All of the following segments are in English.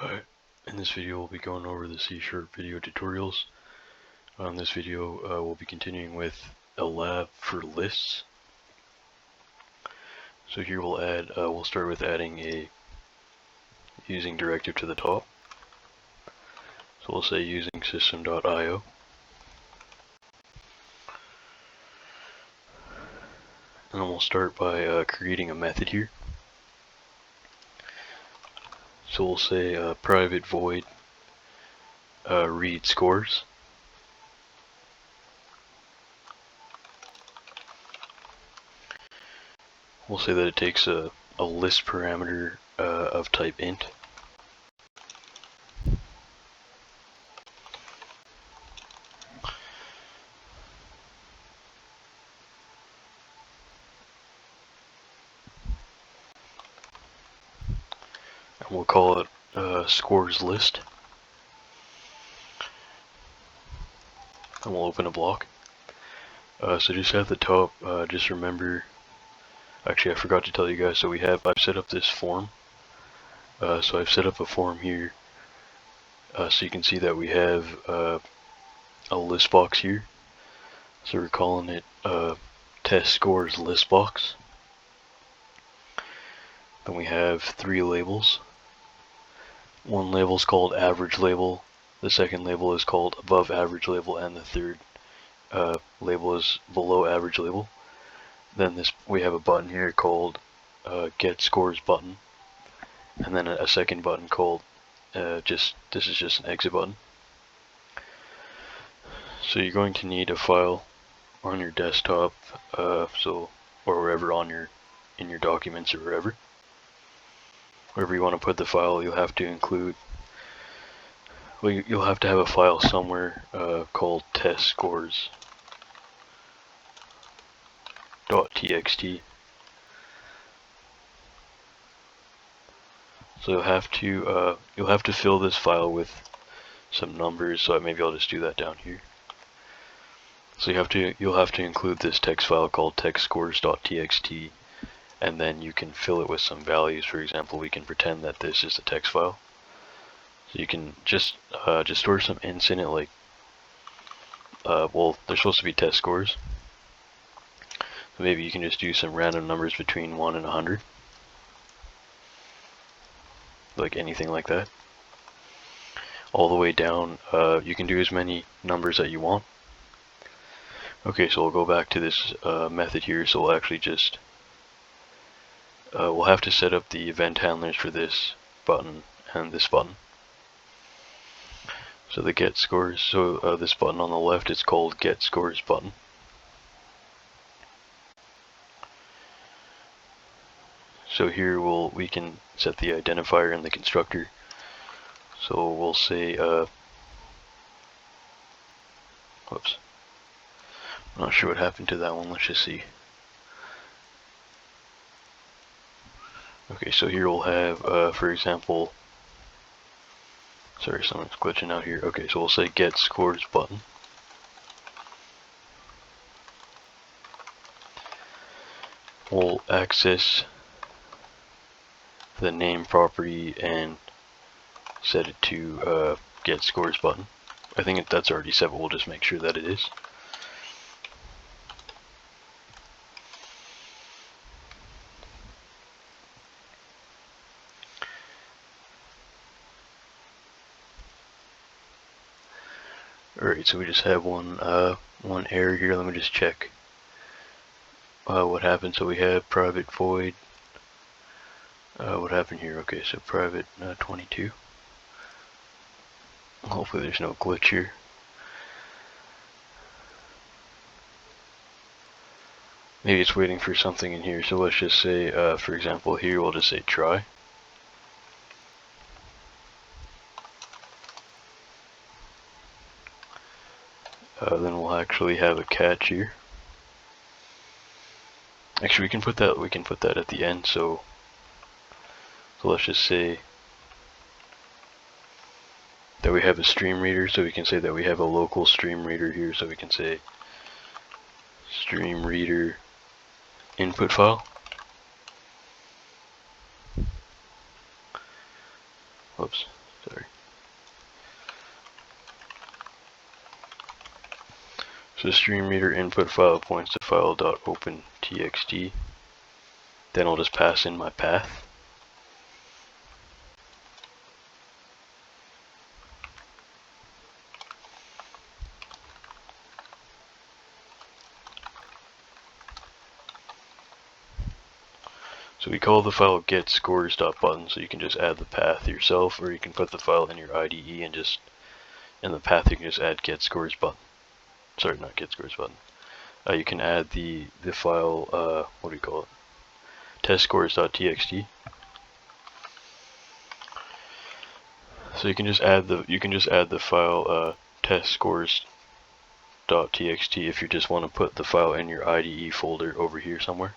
Hi, in this video we'll be going over the C# video tutorials. On this video we'll be continuing with a lab for lists. So here we'll start with adding a using directive to the top. So we'll say using system.io. And then we'll start by creating a method here. So we'll say private void read scores. We'll say that it takes a list parameter of type int. And we'll call it scores list. And we'll open a block. So just at the top, just remember, actually I forgot to tell you guys, so I've set up this form. So I've set up a form here, so you can see that we have a list box here. So we're calling it test scores list box. Then we have 3 labels. One label is called average label, the second label is called above average label, and the third label is below average label. Then we have a button here called get scores button, and then a second button called this is just an exit button. So you're going to need a file on your desktop, or wherever in your documents or wherever you want to put the file. You'll have to include, well, you'll have to have a file somewhere called test scores.txt. So you'll have to fill this file with some numbers. So maybe I'll just do that down here. So you'll have to include this text file called text scores.txt, and then you can fill it with some values. For example, we can pretend that this is a text file. So you can just store some ints in it, like well, they're supposed to be test scores. So maybe you can just do some random numbers between 1 and 100. Like anything like that. All the way down, you can do as many numbers that you want. Okay, so we'll go back to this method here. So we'll actually just we'll have to set up the event handlers for this button and this button. So the get scores, so this button on the left is called get scores button. So here we can set the identifier and the constructor. So we'll say whoops, I'm not sure what happened to that one. Let's just see. Okay, so here we'll have for example, sorry, someone's glitching out here. Okay, so we'll say get scores button. We'll access the name property and set it to get scores button. I think that's already set, but we'll just make sure that it is. Alright, so we just have one error here. Let me just check what happened. So we have private void. What happened here? Okay, so private 22. Hopefully there's no glitch here. Maybe it's waiting for something in here. So let's just say, for example, here we'll just say try. Then we'll actually have a catch here. Actually, we can put that at the end. So let's just say that we have a stream reader. So we can say that we have a local stream reader here. So we can say stream reader input file. Whoops, Sorry. So stream reader input file points to file.open.txt. Then I'll just pass in my path. So we call the file getScores.button, so you can just add the path yourself, or you can put the file in your IDE and just in the path you can just add getScores.button. Sorry, not getScores.button. You can add the file, what do you call it? TestScores.txt. So you can just add the file TestScores.txt if you just want to put the file in your IDE folder over here somewhere.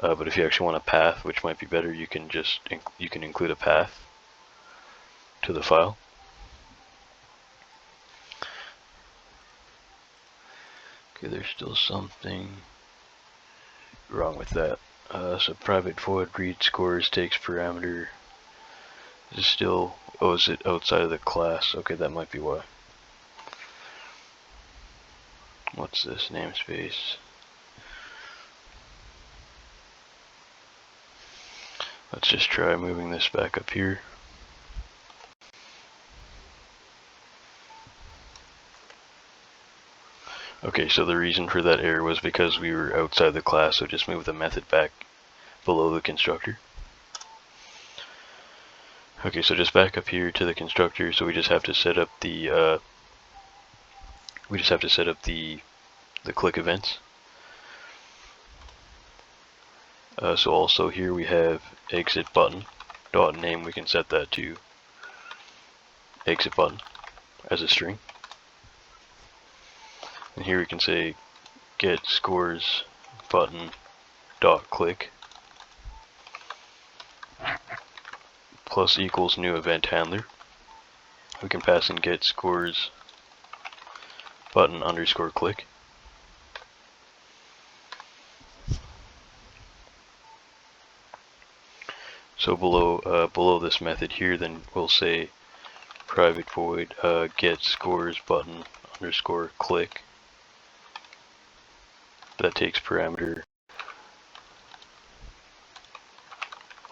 But if you actually want a path, which might be better, you can include a path to the file. Okay, there's still something wrong with that. So private void read scores takes parameter is still, oh, is it outside of the class? Okay, that might be why. What's this namespace? Let's just try moving this back up here. Okay, so the reason for that error was because we were outside the class, so just move the method back below the constructor. Okay, so just back up here to the constructor, so we just have to set up the the click events. So also here we have exit button dot name. We can set that to exit button as a string. And here we can say get scores button dot click plus equals new event handler. We can pass in get scores button underscore click. So below this method here, then we'll say private void get scores button underscore click. That takes parameter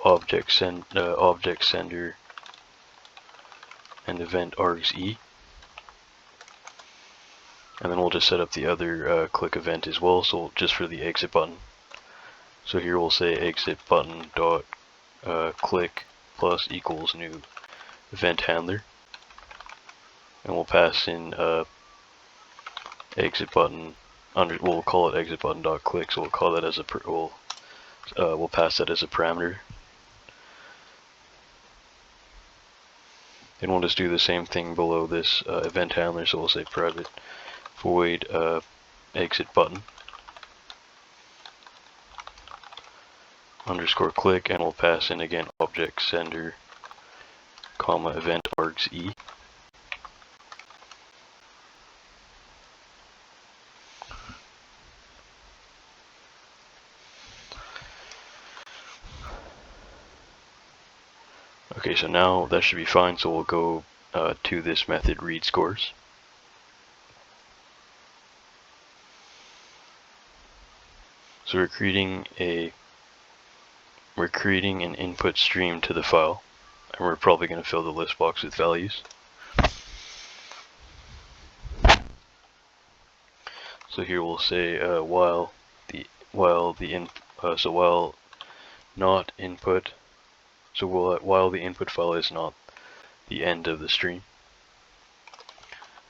object sender and event args-e. And then we'll just set up the other click event as well, so just for the exit button. So here we'll say exit button dot click plus equals new event handler, and we'll pass in exit button we'll call it exit button dot click, so we'll call that as a we'll pass that as a parameter. Then we'll just do the same thing below this event handler, so we'll say private void exit button underscore click, and we'll pass in again object sender comma event args-e. Okay, so now that should be fine, so we'll go to this method read scores. So we're creating an input stream to the file, and we're probably going to fill the list box with values. So here we'll say while not input. So while the input file is not the end of the stream,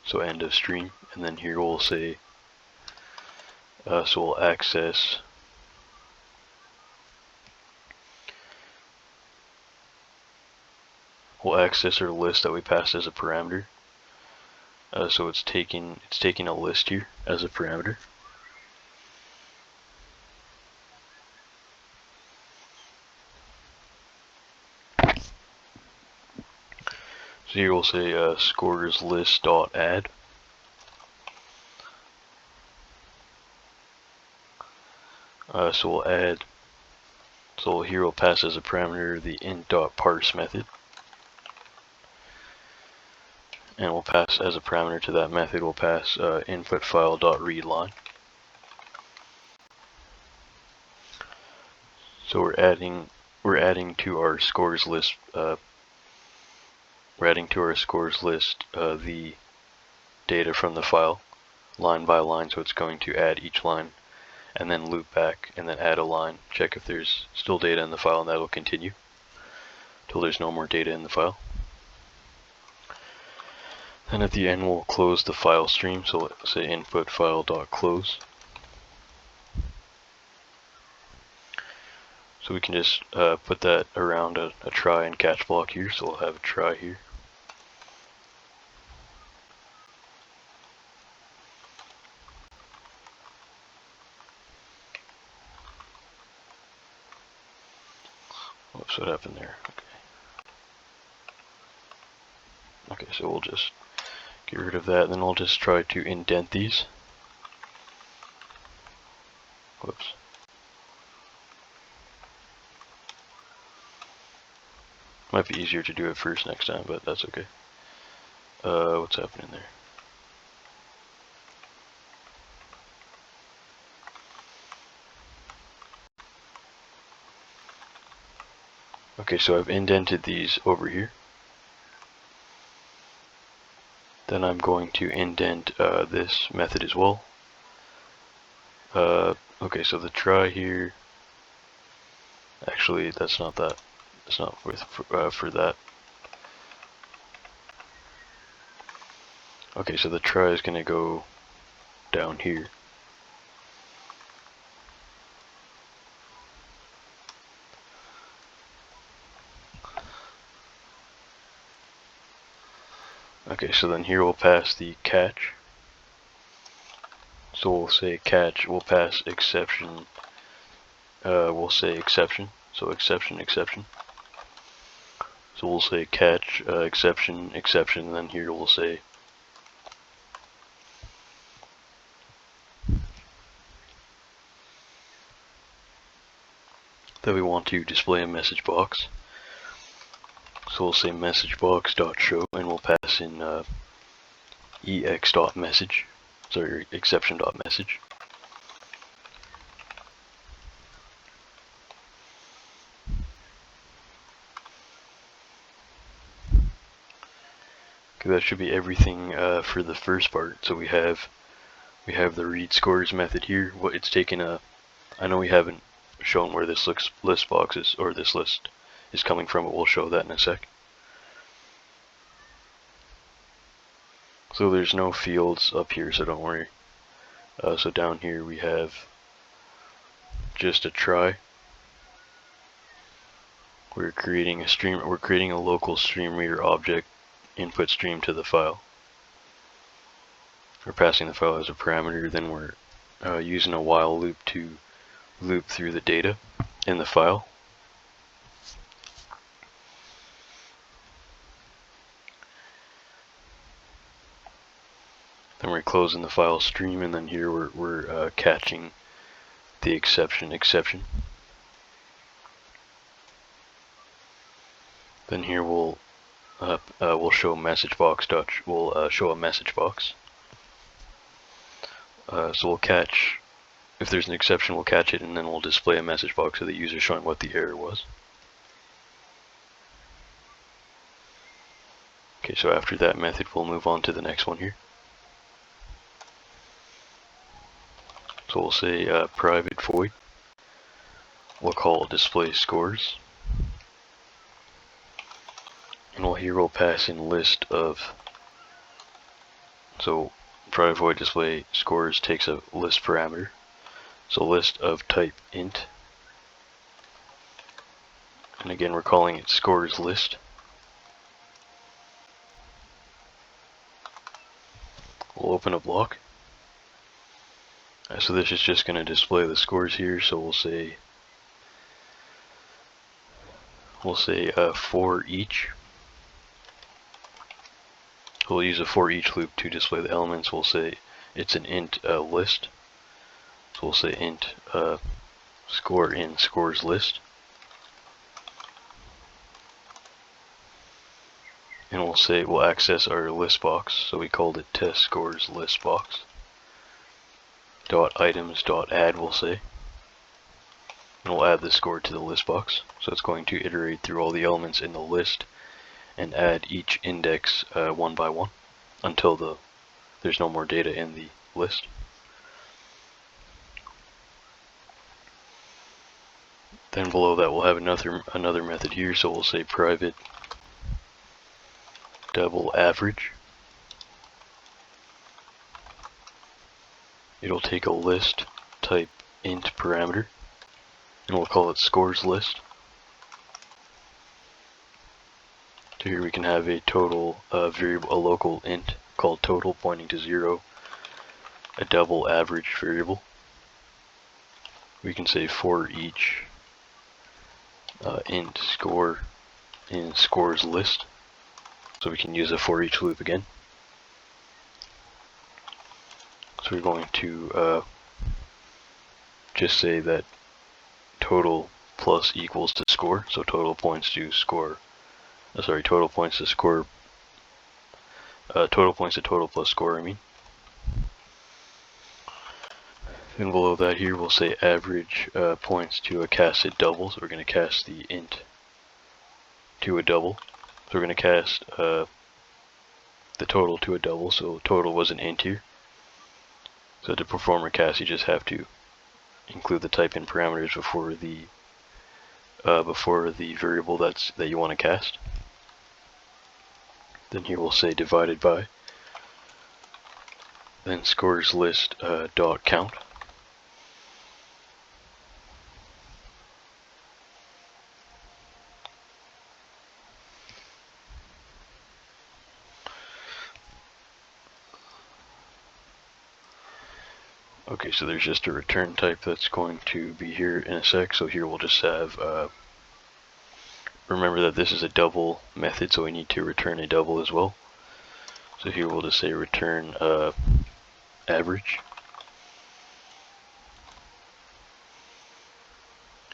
so end of stream, and then here we'll say so we'll access our list that we passed as a parameter. So it's taking a list here as a parameter. So here we'll say scores list dot add. So we'll add. So here we'll pass as a parameter the int dot parse method. and we'll pass as a parameter to that method, we'll pass input file.readLine. So we're adding to our scores list the data from the file line by line. So it's going to add each line and then loop back and then add a line, check if there's still data in the file, and that'll continue till there's no more data in the file. And at the end we'll close the file stream, so let's say input file.close. So we can just put that around a try and catch block here, so we'll have a try here. Whoops, what happened there? Okay, so we'll just get rid of that, and then we'll just try to indent these. Whoops. Might be easier to do it first next time, but that's okay. What's happening there? Okay, so I've indented these over here. Then I'm going to indent this method as well. Okay, so the try here, actually that's not that. It's not for that. Okay, so the try is going to go down here. Okay, so then here we'll pass the catch. So we'll say catch, we'll pass exception, we'll say exception, so exception, exception. So we'll say catch, exception, exception, and then here we'll say that we want to display a message box. So we'll say messagebox.show, and we'll pass in ex.message, sorry, exception.message. Okay, that should be everything for the first part. So we have the read scores method here. What it's taken I know we haven't shown where this list box is, or this list is coming from, but we'll show that in a sec. So there's no fields up here, so don't worry. So down here we have just a try. We're creating a local stream reader object input stream to the file. We're passing the file as a parameter, then we're using a while loop to loop through the data in the file. Then we're closing the file stream, and then here we're catching the exception. Then here we'll show message box. We'll show a message box. So we'll catch, if there's an exception, we'll catch it, and then we'll display a message box to the user showing what the error was. Okay, so after that method, we'll move on to the next one here. So we'll say private void. We'll call display scores. And we'll pass in list of, so private void display scores takes a list parameter. So list of type int. And again, we're calling it scores list. We'll open a block. So this is just going to display the scores here. So we'll say for each. We'll use a for each loop to display the elements. We'll say it's an int list. So we'll say int score in scores list. and we'll say we'll access our list box. So we called it test scores list box. .items.add we'll say, and we'll add the score to the list box. So it's going to iterate through all the elements in the list and add each index one by one until there's no more data in the list. Then below that we'll have another method here, so we'll say private double average. It'll take a list type int parameter, and we'll call it scores list. So here we can have a total variable, a local int called total pointing to 0, a double average variable. We can say for each int score in scores list. So we can use a for each loop again. So we're going to just say that total plus equals to score. So total points to score. Total points to score. Total points to total plus score, I mean. And below that here we'll say average points to a casted double. So we're going to cast the int to a double. So we're going to cast the total to a double. So total was an int here. So to perform a cast, you just have to include the type in parameters before the variable that you want to cast. Then here we'll say divided by. Then scores list dot count. Okay, so there's just a return type that's going to be here in a sec. So here we'll just have, remember that this is a double method, so we need to return a double as well. So here we'll just say return average.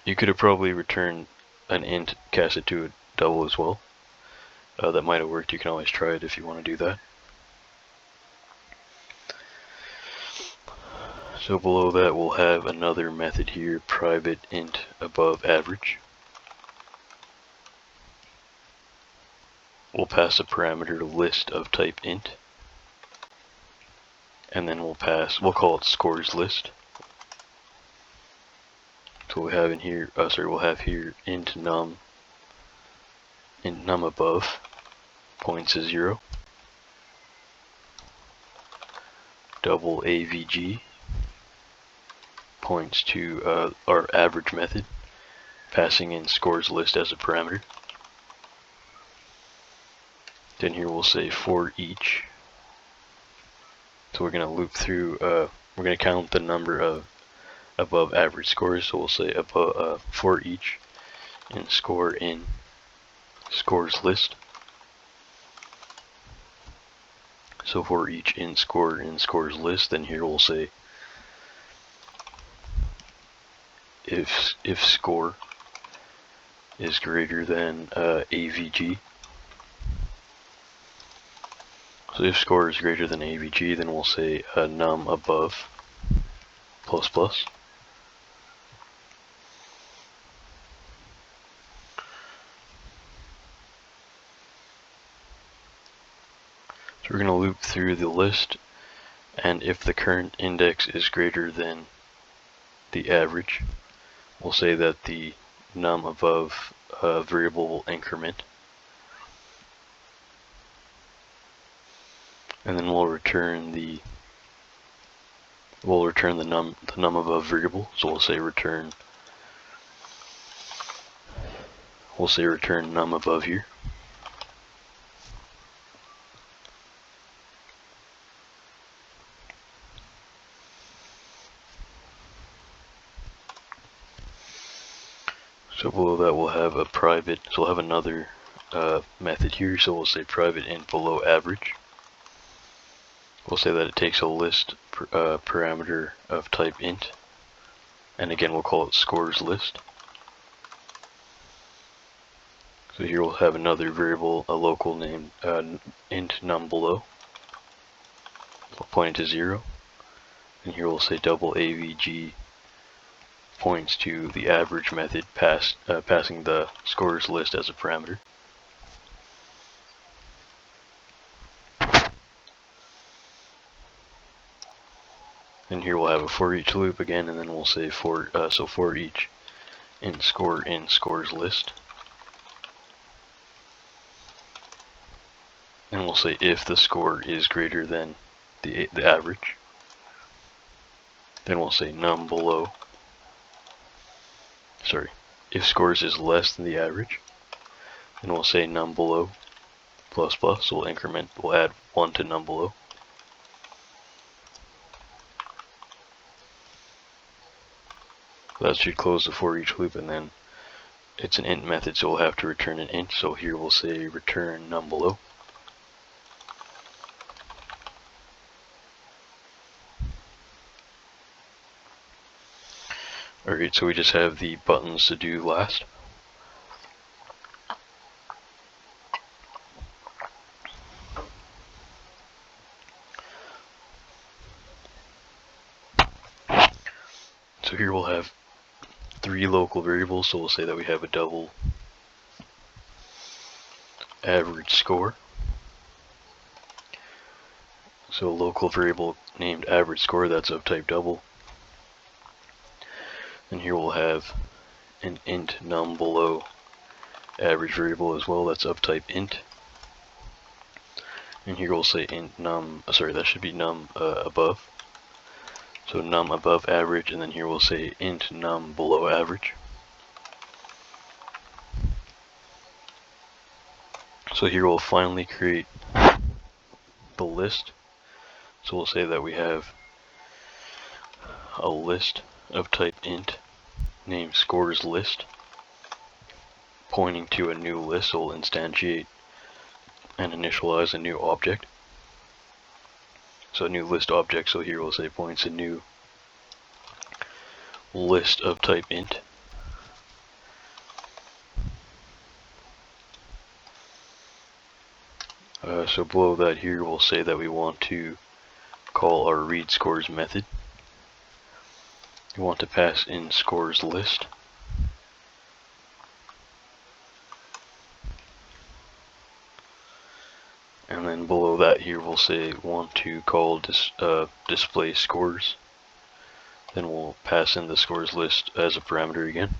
You could have probably returned an int casted to a double as well. That might have worked. You can always try it if you want to do that. So below that we'll have another method here, private int above average. We'll pass a parameter list of type int, and then we'll call it scores list. So we have in here, we'll have here int num above points to 0, double avg points to our average method, passing in scores list as a parameter. Then here we'll say for each. So we're going to loop through, we're going to count the number of above average scores. So we'll say above, for each and score in scores list. So for each in scores list, then here we'll say if score is greater than avg. So if score is greater than avg, then we'll say num above plus plus. So we're going to loop through the list, and if the current index is greater than the average, we'll say that the num above variable will increment. And then we'll return the num above variable. So we'll say return num above here. So below that we'll have a private, so we'll have another method here. So we'll say private int below average. We'll say that it takes a list parameter of type int, and again we'll call it scores list. So here we'll have another variable, a local named int num below. We'll point it to 0. And here we'll say double avg points to the average method passing the scores list as a parameter. And here we'll have a for each loop again, and then we'll say for each in scores list. And we'll say if the score is greater than the average. Then we'll say num below. Sorry, if scores is less than the average. Then we'll say num below plus plus. So we'll add 1 to num below. That should close the for each loop, and then it's an int method, so we'll have to return an int. So here we'll say return num below. Alright, so we just have the buttons to do last. So here we'll have 3 local variables, so we'll say that we have a double average score. So a local variable named average score, that's of type double. And here we'll have an int num below average variable as well, that's of type int. And here we'll say int num, that should be num above. So num above average, and then here we'll say int num below average. So here we'll finally create the list. So we'll say that we have a list of type int named scores list, pointing to a new list. So we'll instantiate and initialize a new object. So a new list object, so here we'll say points a new list of type int. So below that here we'll say that we want to call our read scores method. We want to pass in scores list. And then below that here we'll say want to call display scores. Then we'll pass in the scores list as a parameter again.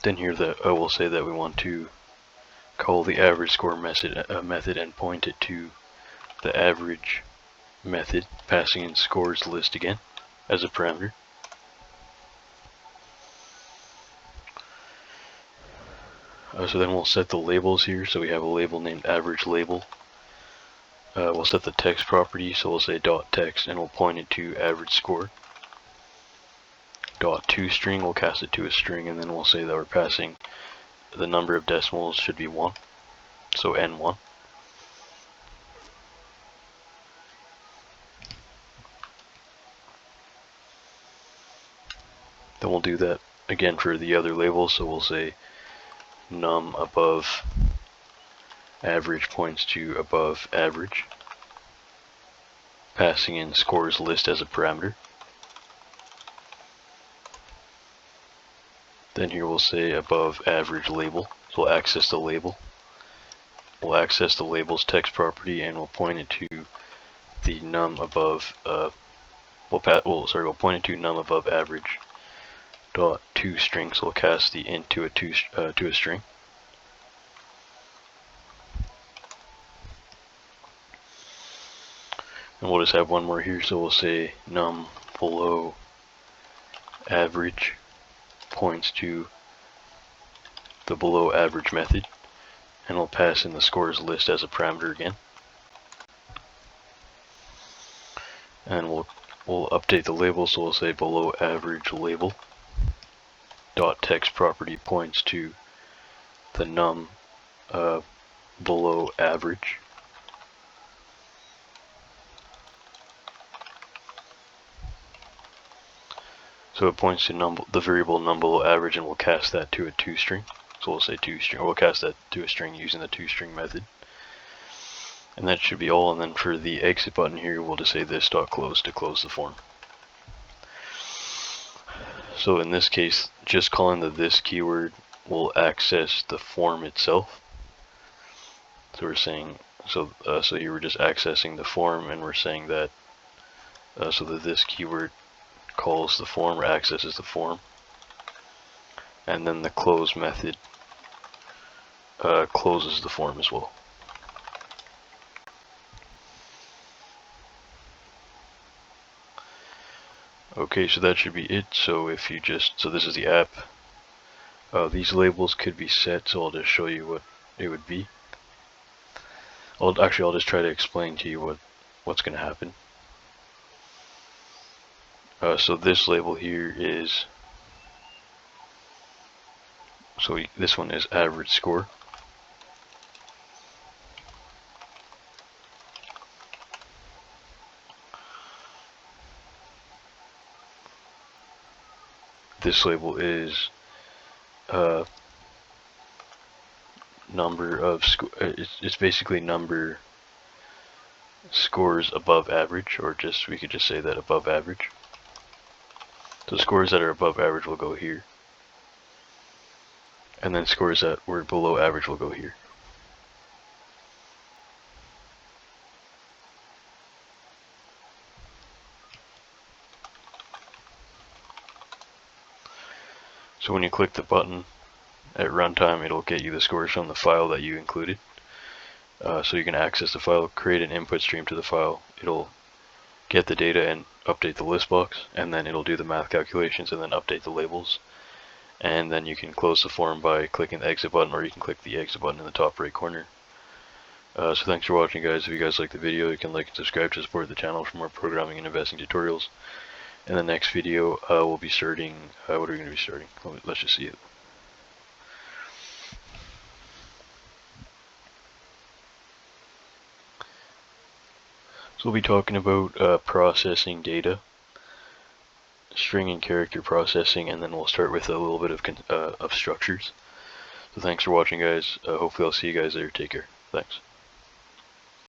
Then here we'll say that we want to call the average score method and point it to the average method, passing in scores list again as a parameter. So then we'll set the labels here. So we have a label named average label. We'll set the text property, so we'll say dot text, and we'll point it to average score. Dot toString, we'll cast it to a string, and then we'll say that we're passing the number of decimals should be 1, so n1. Then we'll do that again for the other labels, so we'll say num above average points to above average, passing in scores list as a parameter. Then here we'll say above average label, so we'll access the label. We'll access the label's text property and we'll point it to the num above, we'll point it to num above average dot toString, so we'll cast the int to a string. And we'll just have one more here, so we'll say num below average points to the below average method, and we'll pass in the scores list as a parameter again. And we'll update the label, so we'll say below average label dot text property points to the num below average. So it points to the variable number average, and we'll cast that to a toString. So we'll say toString, or we'll cast that to a string using the toString method. And that should be all. And then for the exit button here, we'll just say this.close to close the form. So in this case, just calling the this keyword will access the form itself. So we're saying, so here we're just accessing the form, and we're saying that, so that this keyword calls the form or accesses the form. And then the close method closes the form as well. Okay, so that should be it. So if you just, so this is the app. These labels could be set, so I'll just show you what it would be. I'll just try to explain to you what's going to happen. So this label here is, this one is average score. This label is number of it's basically number scores above average, or we could just say that above average. So scores that are above average will go here, and then scores that were below average will go here. So when you click the button at runtime, it'll get you the scores from the file that you included. So you can access the file, create an input stream to the file. It'll get the data and update the list box, and then it'll do the math calculations and then update the labels. And then you can close the form by clicking the exit button, or you can click the exit button in the top right corner. So thanks for watching, guys. If you guys like the video, you can like and subscribe to support the channel for more programming and investing tutorials. In the next video, we'll be starting, what are we going to be starting? Let's just see it. So we'll be talking about processing data, string and character processing, and then we'll start with a little bit of structures. So thanks for watching, guys. Hopefully I'll see you guys there. Take care. Thanks.